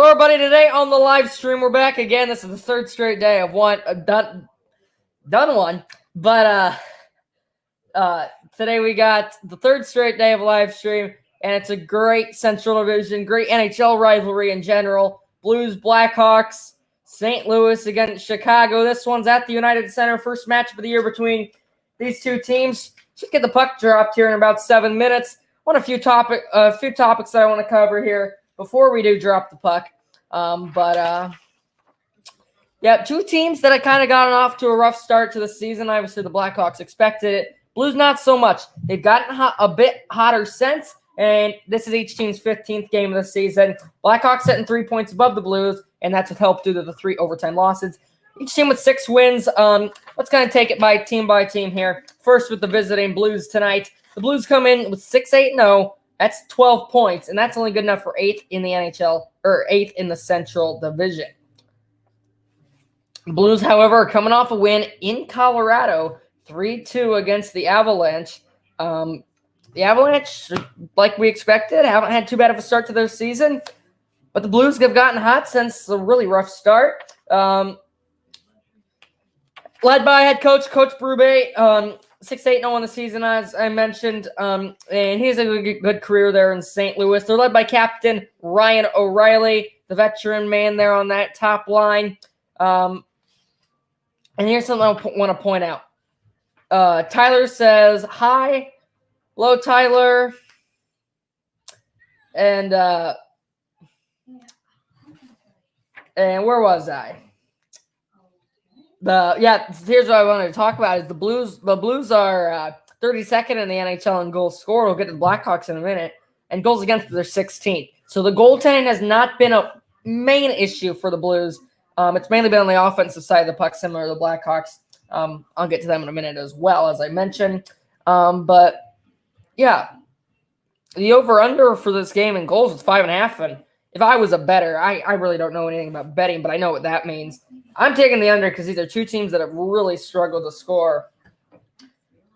Hello, everybody. Today on the live stream, we're back again. This is the third straight day of one done one, but today we got the third straight day of live stream, and it's a great Central Division, great NHL rivalry in general. Blues, Blackhawks, St. Louis against Chicago. This one's at the United Center. First matchup of the year between these two teams. Should get the puck dropped here in about 7 minutes. A few topics that I want to cover here before we do drop the puck. Yeah, two teams that have kind of gotten off to a rough start to the season. Obviously, the Blackhawks expected it. Blues, not so much. They've gotten a bit hotter since, and this is each team's 15th game of the season. Blackhawks sitting 3 points above the Blues, and that's with help due to the 3 overtime losses. Each team with 6 wins. Let's kind of take it by team here. First with the visiting Blues tonight. The Blues come in with 6-8-0. That's 12 points, and that's only good enough for 8th in the NHL, or 8th in the Central Division. The Blues, however, are coming off a win in Colorado, 3-2 against the Avalanche. The Avalanche, like we expected, haven't had too bad of a start to their season, but the Blues have gotten hot since a really rough start. Led by head coach Berube, 6-8-0 on the season, as I mentioned, and he's a good career there in St. Louis. They're led by captain Ryan O'Reilly, the veteran man there on that top line. And here's something I want to point out. Tyler says, hi. Hello, Tyler. And where was I? Here's what I wanted to talk about is the Blues. The Blues are 32nd in the NHL in goals scored. We'll get to the Blackhawks in a minute. And goals against, they're 16th. So the goaltending has not been a main issue for the Blues. It's mainly been on the offensive side of the puck, similar to the Blackhawks. I'll get to them in a minute as well, as I mentioned. But yeah, the over-under for this game in goals is 5.5. And if I was a bettor, I really don't know anything about betting, but I know what that means. I'm taking the under because these are two teams that have really struggled to score.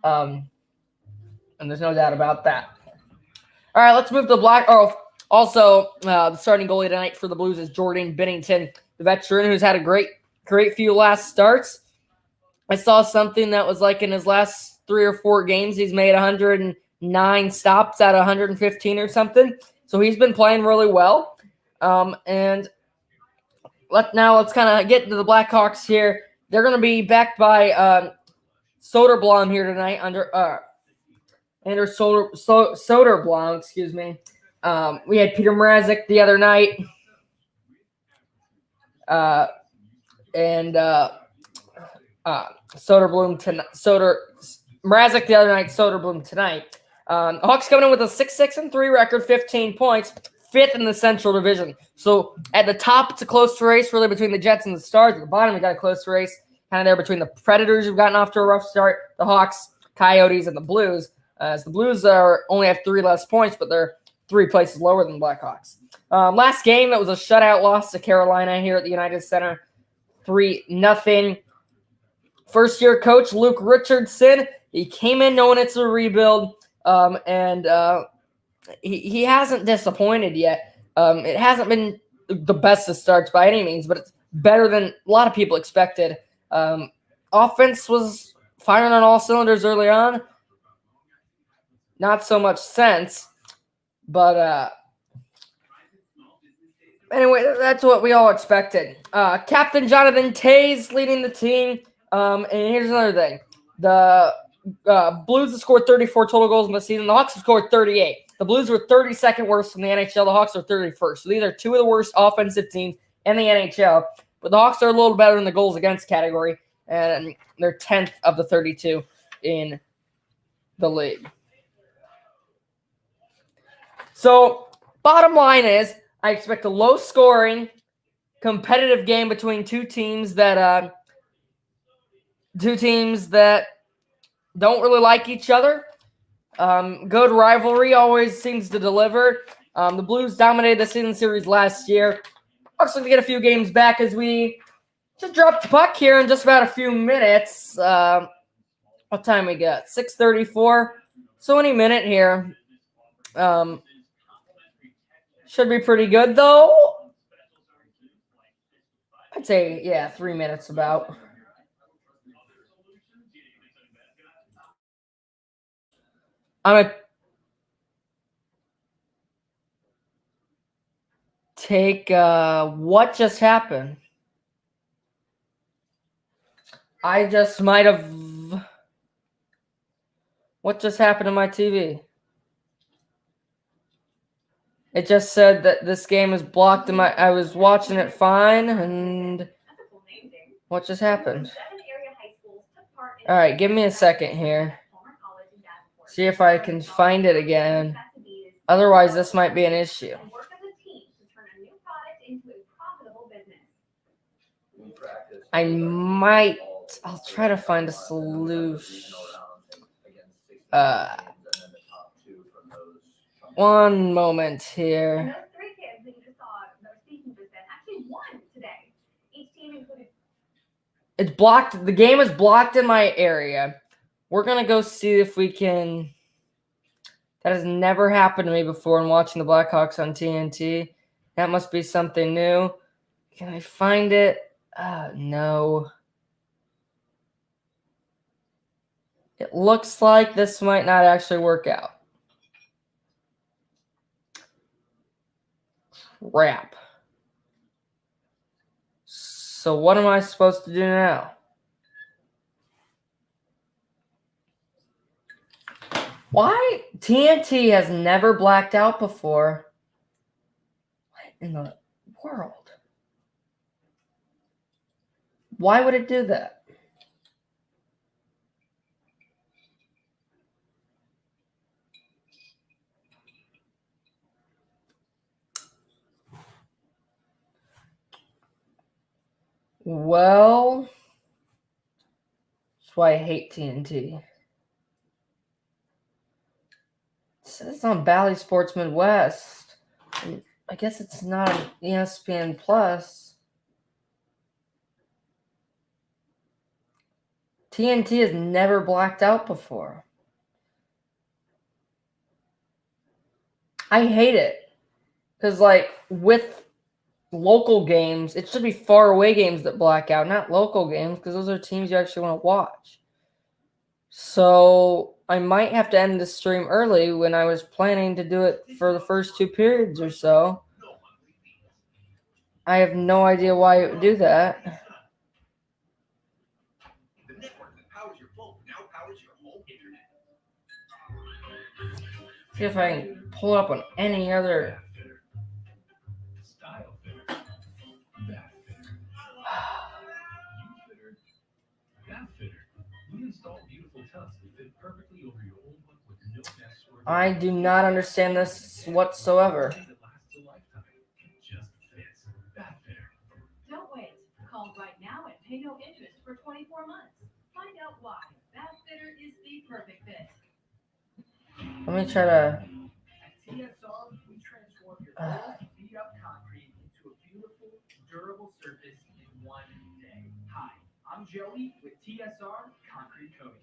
And there's no doubt about that. All right, let's move to the starting goalie tonight for the Blues is Jordan Binnington, the veteran who's had a great few last starts. I saw something that was like in his last 3 or 4 games, he's made 109 stops out of 115 or something. So he's been playing really well. And let's kind of get into the Blackhawks here. They're going to be backed by Soderblom here tonight under Soderblom, excuse me. We had Peter Mrazek the other night. Mrazek the other night, Soderblom tonight. Hawks coming in with a 6-6-3 record, 15 points, 5th in the Central Division. So at the top, it's a close race, really, between the Jets and the Stars. At the bottom, we got a close race, kind of there between the Predators, who've gotten off to a rough start, the Hawks, Coyotes, and the Blues. As the Blues only have 3 less points, but they're 3 places lower than the Blackhawks. Last game, that was a shutout loss to Carolina here at the United Center, 3-0. First-year coach Luke Richardson, he came in knowing it's a rebuild, and he hasn't disappointed yet. It hasn't been the best of starts by any means, but it's better than a lot of people expected. Offense was firing on all cylinders early on. Not so much since, but anyway, that's what we all expected. Captain Jonathan Toews leading the team. And here's another thing. The Blues have scored 34 total goals in the season. The Hawks have scored 38. The Blues were 32nd worst in the NHL. The Hawks are 31st. So these are 2 of the worst offensive teams in the NHL. But the Hawks are a little better in the goals against category. And they're 10th of the 32 in the league. So bottom line is I expect a low-scoring, competitive game between two teams that don't really like each other. Good rivalry always seems to deliver. The Blues dominated the season series last year. Hawks going to get a few games back as we just drop the puck here in just about a few minutes. What time we got? 6:34. So any minute here. Should be pretty good, though. I'd say, 3 minutes about. I'm going to take what just happened. I just might have. What just happened to my TV? It just said that this game is blocked in I was watching it fine, and what just happened? All right, give me a second here. See if I can find it again. Otherwise, this might be an issue. I'll try to find a solution. One moment here. It's blocked. The game is blocked in my area. We're going to go see if we can. That has never happened to me before in watching the Blackhawks on TNT. That must be something new. Can I find it? No. It looks like this might not actually work out. Crap. So what am I supposed to do now? Why? TNT has never blacked out before. What in the world? Why would it do that? Well, that's why I hate TNT. It says on Bally Sports Midwest. I guess it's not an ESPN Plus. TNT has never blacked out before. I hate it. Because, with local games, it should be far away games that black out, not local games, because those are teams you actually want to watch. So I might have to end the stream early when I was planning to do it for the first 2 periods or so. I have no idea why it would do that. See if I can pull up on any other. I do not understand this whatsoever. Don't wait. Call right now and pay no interest for 24 months. Find out why Bathfitter is the perfect fit. Let me try to. At TSR, we transform your old beat-up concrete into a beautiful, durable surface in one day. Hi, I'm Joey with TSR Concrete Coatings.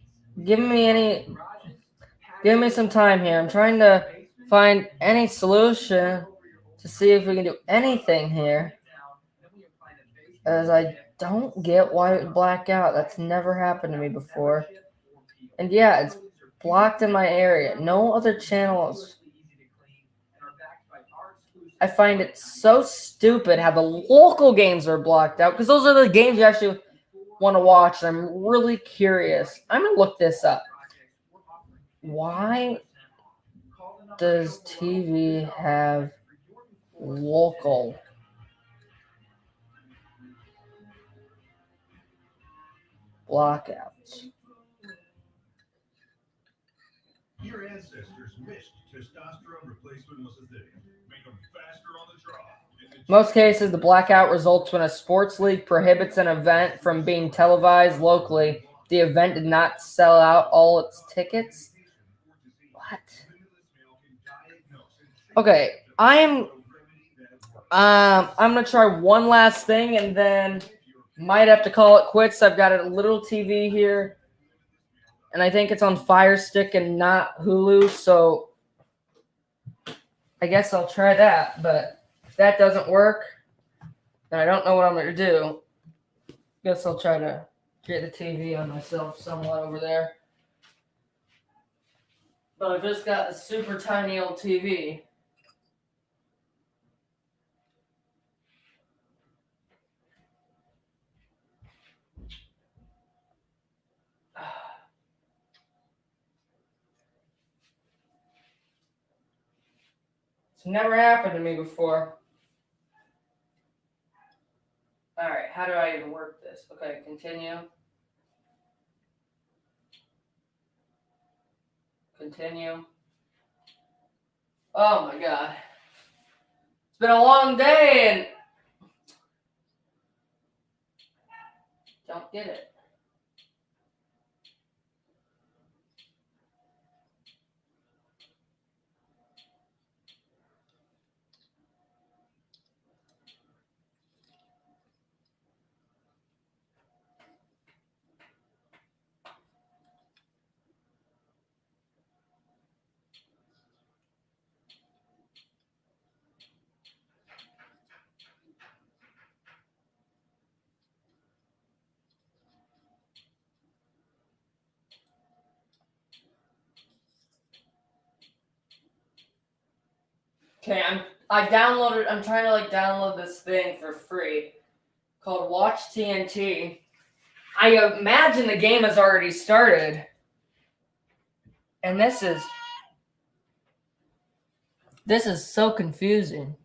Give me some time here. I'm trying to find any solution to see if we can do anything here. As I don't get why it would black out. That's never happened to me before. And yeah, it's blocked in my area. No other channels. I find it so stupid how the local games are blocked out, because those are the games you actually want to watch. And I'm really curious. I'm going to look this up. Why does TV have local blockouts? Your ancestors wished testosterone replacement was a thing. Make them faster on the draw. Most cases, the blackout results when a sports league prohibits an event from being televised locally. The event did not sell out all its tickets. What? Okay, I'm gonna try one last thing and then might have to call it quits. I've got a little TV here, and I think it's on Fire Stick and not Hulu, so I guess I'll try that. But if that doesn't work, then I don't know what I'm gonna do. Guess I'll try to get the TV on myself somewhat over there. But I've just got a super tiny old TV. It's never happened to me before. Alright, how do I even work this? Okay, continue. Continue. Oh my god. It's been a long day and don't get it. Okay, I'm trying to download this thing for free called Watch TNT. I imagine the game has already started. And this is so confusing.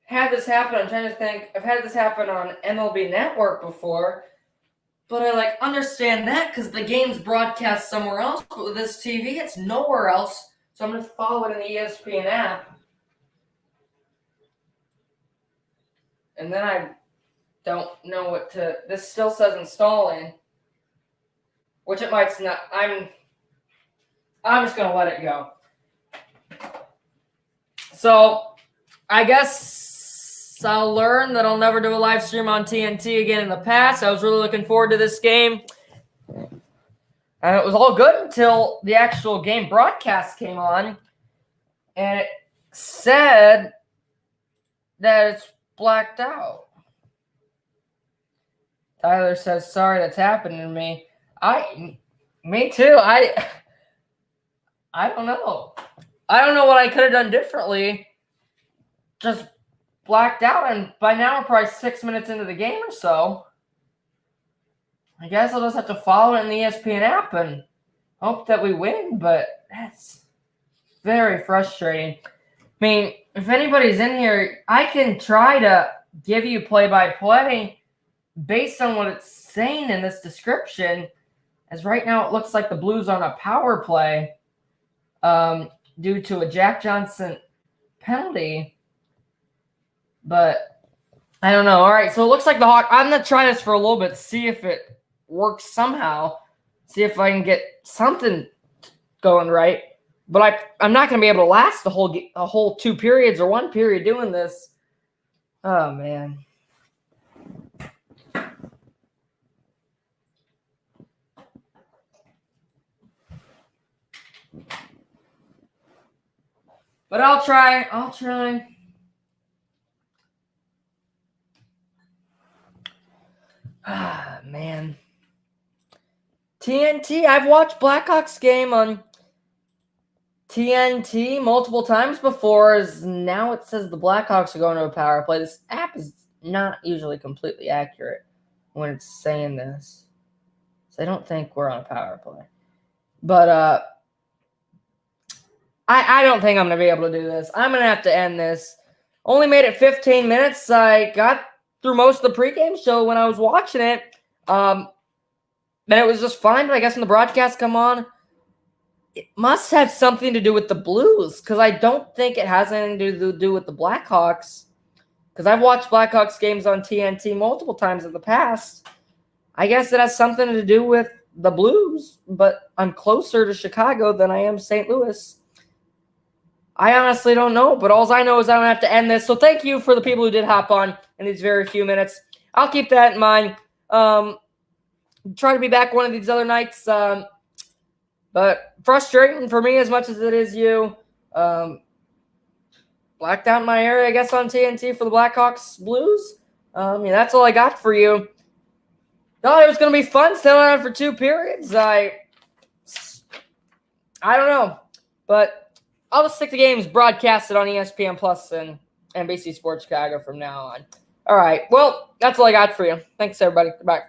Had this happen, I'm trying to think. I've had this happen on MLB Network before, but I understand that because the game's broadcast somewhere else. But with this TV, it's nowhere else. So I'm gonna follow it in the ESPN app, and then I don't know what to. This still says installing, which it might not. I'm just gonna let it go. So I guess I'll learn that I'll never do a live stream on TNT again in the past. I was really looking forward to this game. And it was all good until the actual game broadcast came on. And it said that it's blacked out. Tyler says, sorry that's happened to me. Me too. I don't know. I don't know what I could have done differently. Just blacked out, and by now we're probably 6 minutes into the game or so. I guess I'll just have to follow it in the ESPN app and hope that we win, but that's very frustrating. I mean, if anybody's in here, I can try to give you play-by-play based on what it's saying in this description, as right now it looks like the Blues are on a power play due to a Jack Johnson penalty. But I don't know. All right, so it looks like the Hawks. I'm going to try this for a little bit, see if it works somehow, see if I can get something going right. But I'm not going to be able to last a whole 2 periods or 1 period doing this. Oh, man. But I'll try. Ah, man. TNT. I've watched Blackhawks game on TNT multiple times before. Now it says the Blackhawks are going to a power play. This app is not usually completely accurate when it's saying this. So I don't think we're on a power play. But I don't think I'm going to be able to do this. I'm going to have to end this. Only made it 15 minutes. I got through most of the pregame show when I was watching it. Then it was just fine. But I guess when the broadcast come on, it must have something to do with the Blues, because I don't think it has anything to do with the Blackhawks, because I've watched Blackhawks games on TNT multiple times in the past. I guess it has something to do with the Blues, but I'm closer to Chicago than I am St. Louis. I honestly don't know, but all I know is I don't have to end this. So thank you for the people who did hop on in these very few minutes. I'll keep that in mind. Try to be back one of these other nights. But frustrating for me as much as it is you. Blacked out my area, I guess, on TNT for the Blackhawks Blues. That's all I got for you. Thought it was going to be fun sailing around for 2 periods. I don't know. But I'll just stick to games broadcasted on ESPN Plus and NBC Sports Chicago from now on. All right. Well, that's all I got for you. Thanks, everybody. Goodbye.